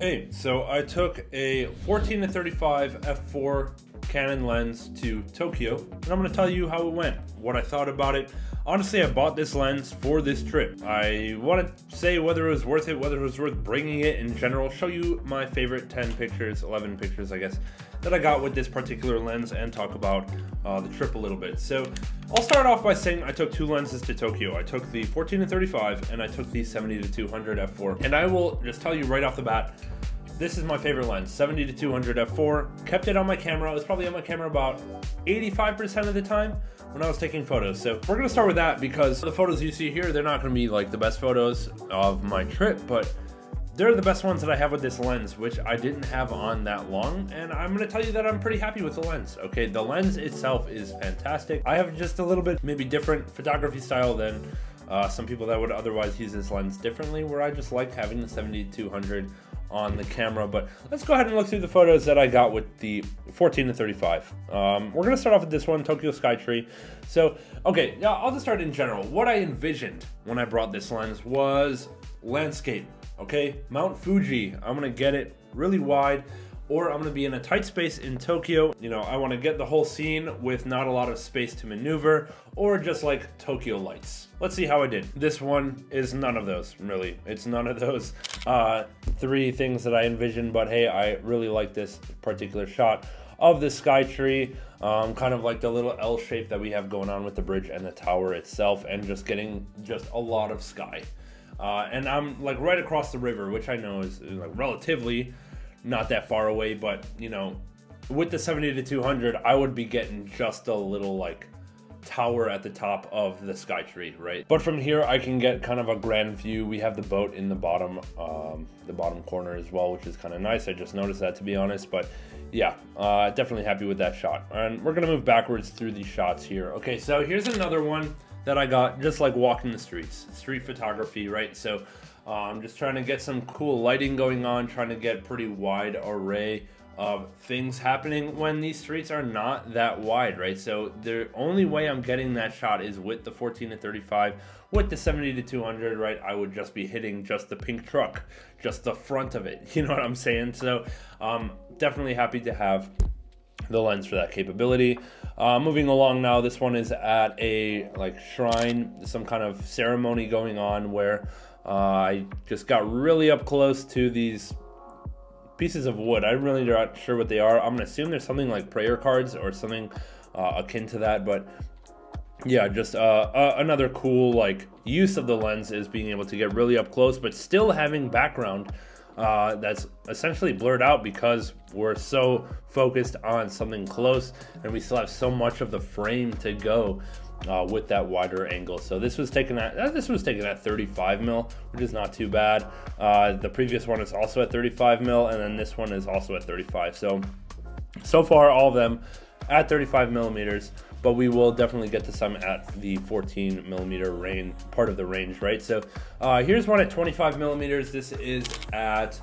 Hey, so I took a 14-35 f4 Canon lens to Tokyo, and I'm going to tell you how it went, what I thought about it. Honestly, I bought this lens for this trip. I want to say whether it was worth it, whether it was worth bringing it in general, show you my favorite 10 pictures, 11 pictures, I guess, that I got with this particular lens, and talk about the trip a little bit. So I'll start off by saying I took two lenses to Tokyo. I took the 14-35 and I took the 70-200 f4. And I will just tell you right off the bat, this is my favorite lens, 70-200 f4. Kept it on my camera. It was probably on my camera about 85% of the time when I was taking photos. So we're gonna start with that because the photos you see here, they're not gonna be like the best photos of my trip, but they're the best ones that I have with this lens, which I didn't have on that long. And I'm gonna tell you that I'm pretty happy with the lens. Okay, the lens itself is fantastic. I have just a little bit maybe different photography style than some people that would otherwise use this lens differently, where I just like having the 70-200 on the camera. But let's go ahead and look through the photos that I got with the 14-35. We're gonna start off with this one, Tokyo Skytree. So, okay, yeah, I'll just start in general. What I envisioned when I brought this lens was landscape, okay? Mount Fuji, I'm gonna get it really wide, or I'm gonna be in a tight space in Tokyo. You know, I wanna get the whole scene with not a lot of space to maneuver, or just like Tokyo lights. Let's see how I did. This one is none of those, really. It's none of those three things that I envisioned, but hey, I really like this particular shot of the Skytree, kind of like the little L shape that we have going on with the bridge and the tower itself, and just getting just a lot of sky. And I'm like right across the river, which I know is like relatively not that far away, but you know, with the 70-200, I would be getting just a little like tower at the top of the Skytree, right? But from here, I can get kind of a grand view. We have the boat in the bottom corner as well, which is kind of nice. I just noticed that, to be honest, but yeah, definitely happy with that shot. And we're gonna move backwards through these shots here. Okay, so here's another one that I got just like walking the streets, street photography, right? So I'm just trying to get some cool lighting going on, trying to get pretty wide array of things happening when these streets are not that wide, right? So the only way I'm getting that shot is with the 14-35. With the 70-200, right, I would just be hitting just the pink truck, just the front of it, you know what I'm saying? So definitely happy to have the lens for that capability. Moving along now, this one is at a like shrine, some kind of ceremony going on where I just got really up close to these pieces of wood. I'm really not sure what they are. I'm gonna assume there's something like prayer cards or something akin to that, but yeah, just another cool like use of the lens is being able to get really up close, but still having background that's essentially blurred out because we're so focused on something close, and we still have so much of the frame to go with that wider angle. So this was taken at 35 mil, which is not too bad. The previous one is also at 35 mil, and then this one is also at 35. So far all of them at 35 millimeters, but we will definitely get to some at the 14 millimeter range, part of the range, right? So here's one at 25 millimeters. This is at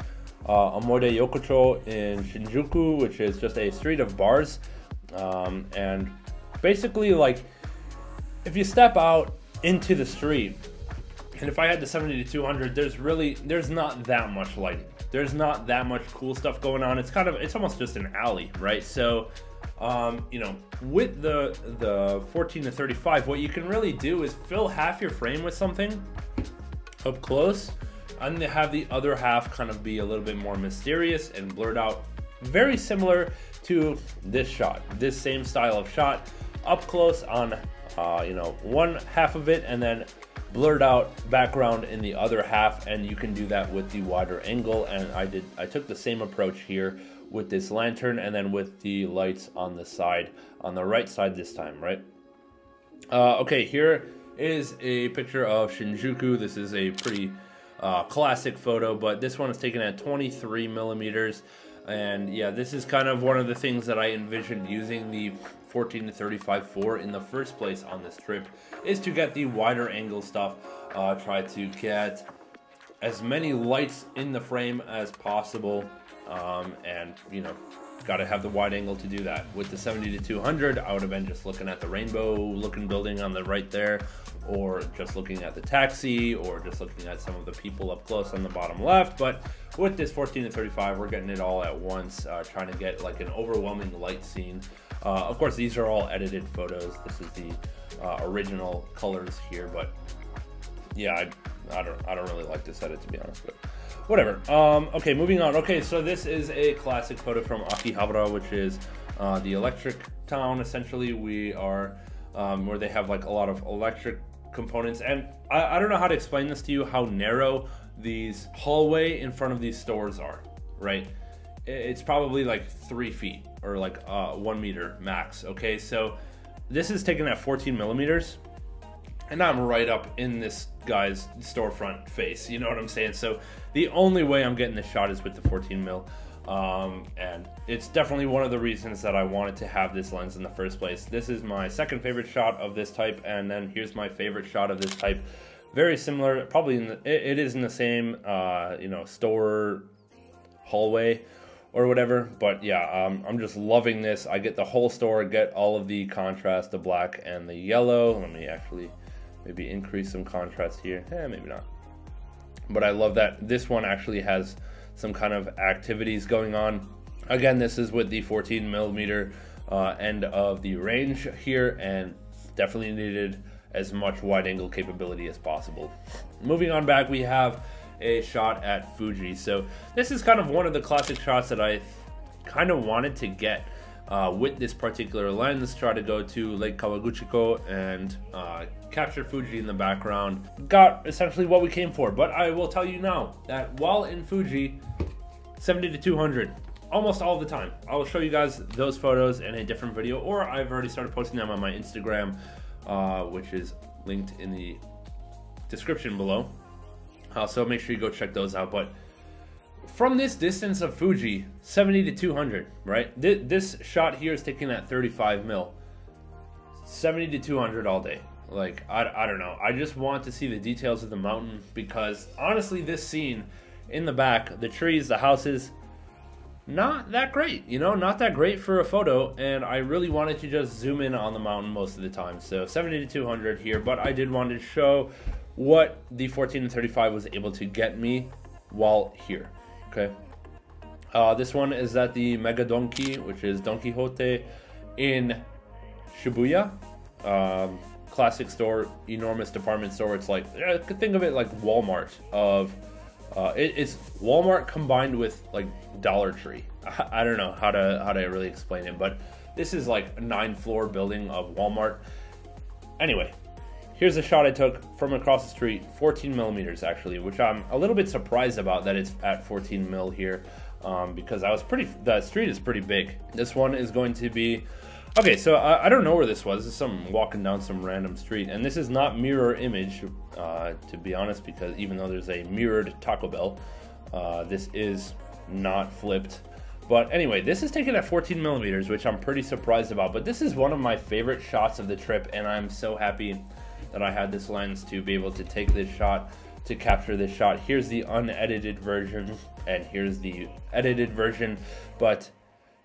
Amoide Yokocho in Shinjuku, which is just a street of bars. And basically, like, if you step out into the street, and if I had the 70-200, there's not that much lighting. There's not that much cool stuff going on. It's almost just an alley, right? So you know, with the 14-35, what you can really do is fill half your frame with something up close, and have the other half kind of be a little bit more mysterious and blurred out. Very similar to this shot, this same style of shot, up close on you know, one half of it, and then blurred out background in the other half. And you can do that with the wider angle, and I took the same approach here with this lantern, and then with the lights on the side, on the right side this time, right? Okay, here is a picture of Shinjuku. This is a pretty classic photo, but this one is taken at 23 millimeters. And yeah, this is kind of one of the things that I envisioned using the 14-35 for in the first place on this trip, is to get the wider angle stuff, try to get as many lights in the frame as possible, and you know, gotta have the wide angle to do that. With the 70-200, I would have been just looking at the rainbow looking building on the right there, or just looking at the taxi, or just looking at some of the people up close on the bottom left. But with this 14 to 35, we're getting it all at once, trying to get like an overwhelming light scene. Of course, these are all edited photos. This is the original colors here, but yeah, I don't really like this edit, to be honest, but whatever. Okay, moving on. Okay, so this is a classic photo from Akihabara, which is the electric town. Essentially, we are where they have like a lot of electric components, and I don't know how to explain this to you, how narrow these hallway in front of these stores are, right? It's probably like 3 feet or like 1 meter max. Okay, so this is taken at 14 millimeters, and I'm right up in this guy's storefront face, you know what I'm saying? So the only way I'm getting this shot is with the 14 mil. And it's definitely one of the reasons that I wanted to have this lens in the first place. This is my second favorite shot of this type, and then here's my favorite shot of this type. Very similar, probably it is in the same you know, store hallway or whatever, but yeah, I'm just loving this. I get the whole store, get all of the contrast, the black and the yellow. Let me actually maybe increase some contrast here. Maybe not. But I love that this one actually has some kind of activities going on. Again, this is with the 14 millimeter end of the range here, and definitely needed as much wide angle capability as possible. Moving on back, we have a shot at Fuji. So this is kind of one of the classic shots that I kind of wanted to get with this particular lens. Try to go to Lake Kawaguchiko and capture Fuji in the background. Got essentially what we came for, but I will tell you now that while in Fuji, 70 to 200 almost all the time. I will show you guys those photos in a different video, or I've already started posting them on my Instagram, which is linked in the description below. So make sure you go check those out. But from this distance of Fuji, 70 to 200, right? This shot here is taken at 35 mil. 70 to 200 all day. Like, I don't know. I just want to see the details of the mountain, because honestly, this scene in the back, the trees, the houses, not that great, you know, not that great for a photo, and I really wanted to just zoom in on the mountain most of the time. So 70 to 200 here, but I did want to show what the 14 to 35 was able to get me while here. Okay, this one is at the Mega Donki, which is Don Quixote in Shibuya. Classic store, enormous department store. It's like, think of it like Walmart of it's Walmart combined with like Dollar Tree. I don't know how to really explain it, but this is like a 9-floor building of Walmart. Anyway, here's a shot I took from across the street, 14 millimeters actually, which I'm a little bit surprised about that it's at 14 mil here, because the street is pretty big. This one is going to be, okay, so I don't know where this was. This is some walking down some random street, and this is not mirror image, to be honest, because even though there's a mirrored Taco Bell, this is not flipped. But anyway, this is taken at 14 millimeters, which I'm pretty surprised about. But this is one of my favorite shots of the trip, and I'm so happy that I had this lens to be able to take this shot, to capture this shot. Here's the unedited version, and here's the edited version. But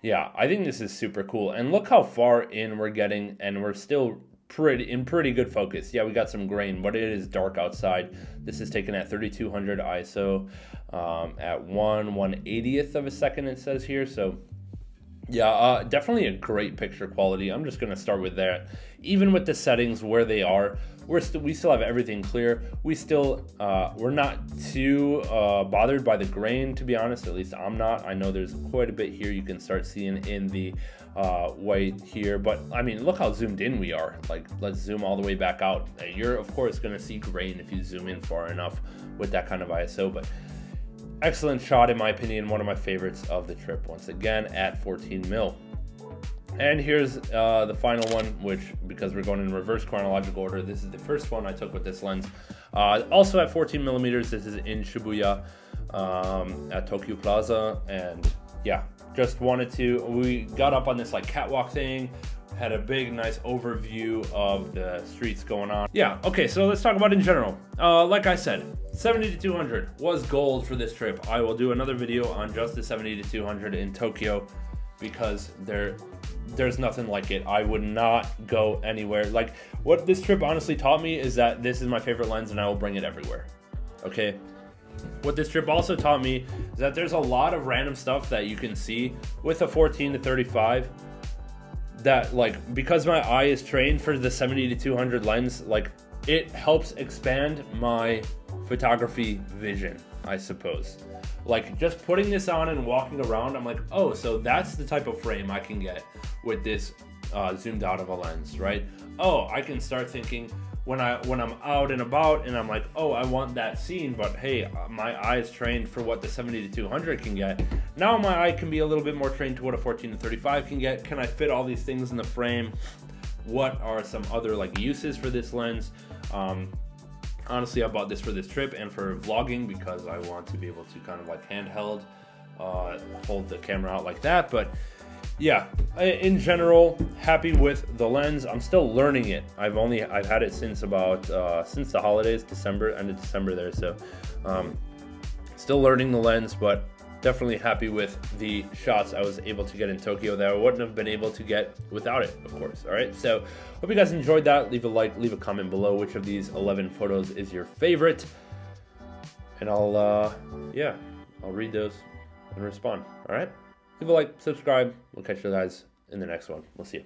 yeah, I think this is super cool. And look how far in we're getting, and we're still in pretty good focus. Yeah, we got some grain, but it is dark outside. This is taken at 3200 ISO at 1/180th of a second, it says here. So yeah, definitely a great picture quality. I'm just gonna start with that. Even with the settings where they are, we still have everything clear. We're not too bothered by the grain, to be honest. At least I'm not. I know there's quite a bit here you can start seeing in the white here, but I mean, look how zoomed in we are. Like, let's zoom all the way back out. You're of course gonna see grain if you zoom in far enough with that kind of ISO, but excellent shot in my opinion, one of my favorites of the trip, once again at 14 mil. And here's the final one, which, because we're going in reverse chronological order, this is the first one I took with this lens. Also at 14 millimeters, this is in Shibuya at Tokyo Plaza. And yeah, just wanted to, we got up on this like catwalk thing, had a big nice overview of the streets going on. Yeah, okay, so let's talk about in general. Like I said, 70 to 200 was gold for this trip. I will do another video on just the 70 to 200 in Tokyo, because they're there's nothing like it. I would not go anywhere. Like, what this trip honestly taught me is that this is my favorite lens and I will bring it everywhere. Okay. What this trip also taught me is that there's a lot of random stuff that you can see with a 14-35 that, like, because my eye is trained for the 70-200 lens, like, it helps expand my photography vision, I suppose. Like, just putting this on and walking around, I'm like, oh, so that's the type of frame I can get with this zoomed out of a lens, right? Oh, I can start thinking when I'm out and about and I'm like, oh, I want that scene, but hey, my eye is trained for what the 70-200 can get. Now my eye can be a little bit more trained to what a 14-35 can get. Can I fit all these things in the frame? What are some other like uses for this lens? Honestly, I bought this for this trip and for vlogging because I want to be able to kind of like handheld hold the camera out like that. But yeah, in general, happy with the lens. I'm still learning it. I've had it since about since the holidays, end of December there. So still learning the lens, but definitely happy with the shots I was able to get in Tokyo that I wouldn't have been able to get without it, of course. All right, so hope you guys enjoyed that. Leave a like, leave a comment below which of these 11 photos is your favorite, and I'll read those and respond. All right, leave a like, subscribe. We'll catch you guys in the next one. We'll see you.